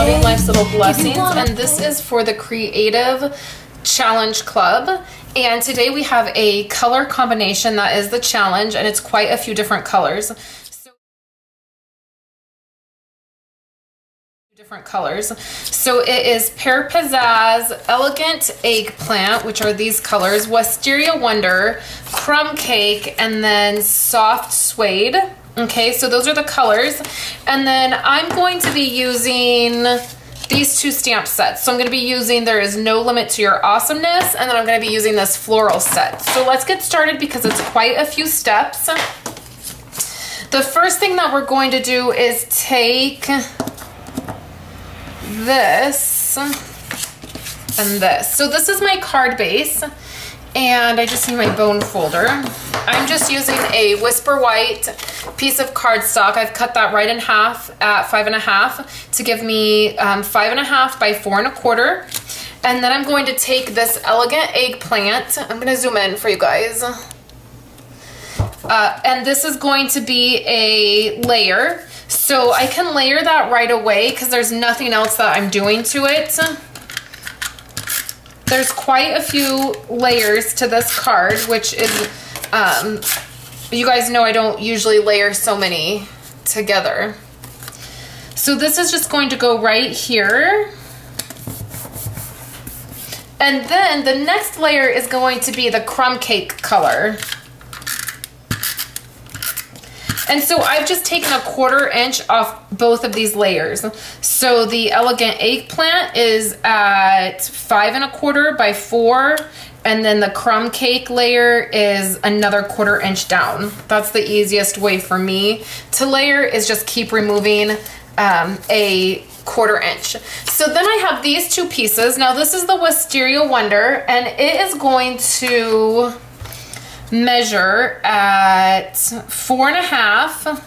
Loving Life's Little Blessings, and this is for the Creative Challenge Club. And today we have a color combination that is the challenge, and it's quite a few different colors. So it is Pear Pizzazz, Elegant Eggplant, which are these colors, Wisteria Wonder, Crumb Cake, and then Soft Suede. Okay, so those are the colors. And then I'm going to be using these two stamp sets. So I'm going to be using There Is No Limit to Your Awesomeness, and then I'm going to be using this floral set. So let's get started because it's quite a few steps. The first thing that we're going to do is take this and this. So this is my card base, and I just need my bone folder. I'm just using a Whisper White piece of cardstock. I've cut that right in half at 5.5 to give me 5.5 by 4.25. And then I'm going to take this Elegant Eggplant. I'm going to zoom in for you guys. And this is going to be a layer. So I can layer that right away because there's nothing else that I'm doing to it. There's quite a few layers to this card, which is, you guys know I don't usually layer so many together. So this is just going to go right here. And then the next layer is going to be the Crumb Cake color. And so I've just taken a 1/4 inch off both of these layers. So the Elegant Eggplant is at 5.25 by 4, and then the Crumb Cake layer is another 1/4 inch down. That's the easiest way for me to layer, is just keep removing a 1/4 inch. So then I have these two pieces. Now this is the Wisteria Wonder, and it is going to measure at 4.5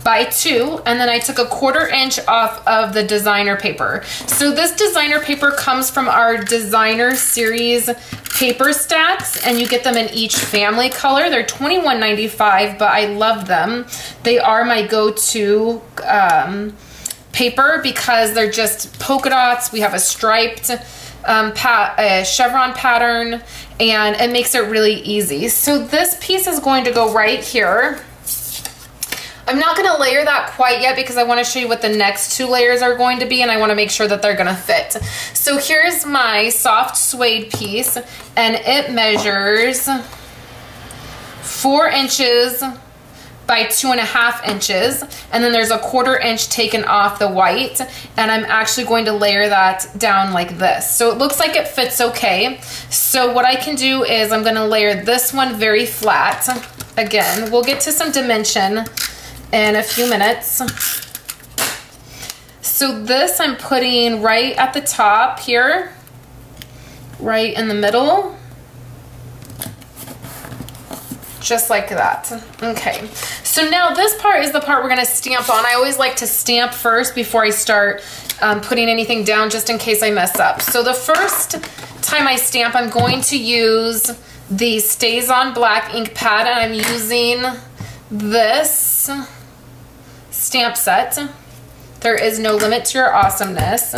by 2, and then I took a 1/4 inch off of the designer paper. So this designer paper comes from our designer series paper stacks, and you get them in each family color. They're $21.95, but I love them. They are my go-to paper because they're just polka dots. We have a striped chevron pattern, and it makes it really easy. So this piece is going to go right here. I'm not going to layer that quite yet because I want to show you what the next two layers are going to be, and I want to make sure that they're going to fit. So here's my soft suede piece, and it measures 4 inches by 2.5 inches, and then there's a 1/4 inch taken off the white, and I'm actually going to layer that down like this. So it looks like it fits okay. So what I can do is I'm gonna layer this one very flat. Again, we'll get to some dimension in a few minutes. So this I'm putting right at the top here, right in the middle. Just like that. Okay, so now this part is the part we're gonna stamp on. I always like to stamp first before I start putting anything down, just in case I mess up. So the first time I stamp, I'm going to use the Stays On Black ink pad, and I'm using this stamp set, There Is No Limit to Your Awesomeness.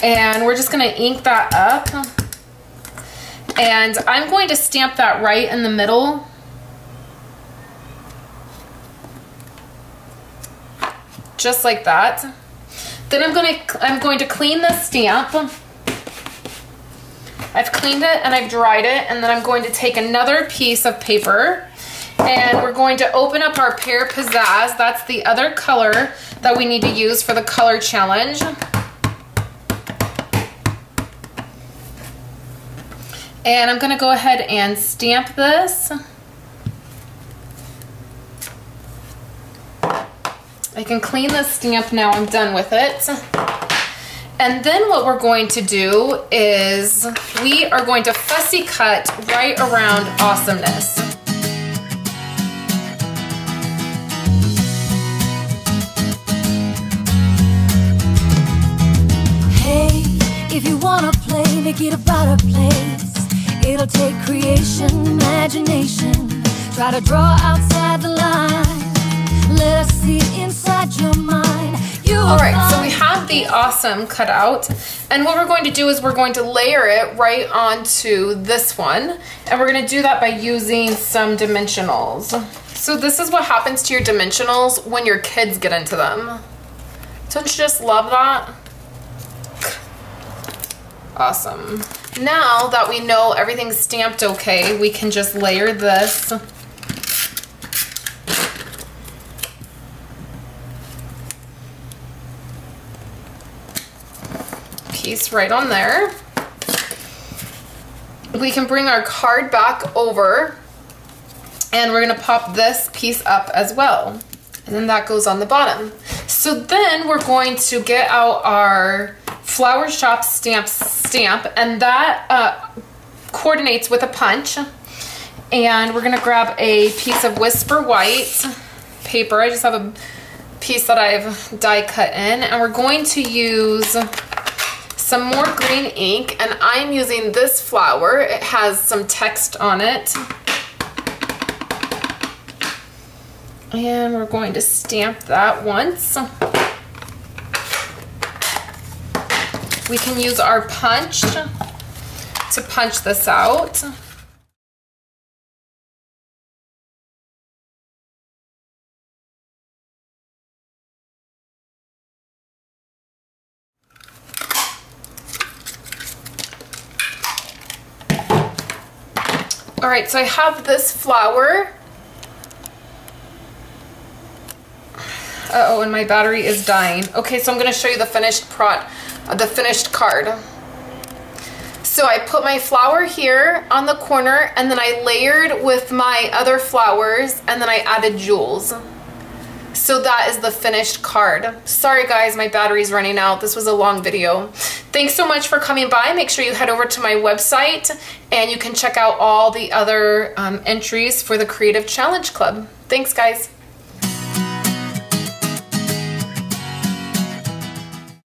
And we're just gonna ink that up. And I'm going to stamp that right in the middle. Just like that. Then I'm going to clean this stamp. I've cleaned it and I've dried it, and then I'm going to take another piece of paper, and we're going to open up our Pear Pizzazz. That's the other color that we need to use for the color challenge. And I'm going to go ahead and stamp this. I can clean this stamp now. I'm done with it. And then what we're going to do is we are going to fussy cut right around awesomeness. Hey, if you wanna play, make it about a place. It'll take creation, imagination. Try to draw outside the line. Let us see inside your mind. All right, so we have the awesome cut out, and what we're going to do is we're going to layer it right onto this one, and we're going to do that by using some dimensionals. So this is what happens to your dimensionals when your kids get into them. Don't you just love that? Awesome. Now that we know everything's stamped okay, we can just layer this. Piece right on there. We can bring our card back over, and we're gonna pop this piece up as well. And then that goes on the bottom. So then we're going to get out our Flower Shop stamp, and that coordinates with a punch. And we're gonna grab a piece of Whisper White paper. I just have a piece that I've die cut in, and we're going to use some more green ink, and I'm using this flower. It has some text on it. And we're going to stamp that once. We can use our punch to punch this out. All right, so I have this flower. Uh-oh, and my battery is dying. Okay, so I'm gonna show you the finished card. So I put my flower here on the corner, and then I layered with my other flowers, and then I added jewels. So that is the finished card. Sorry guys, my battery's running out. This was a long video. Thanks so much for coming by. Make sure you head over to my website, and you can check out all the other entries for the Creative Challenge Club. Thanks guys.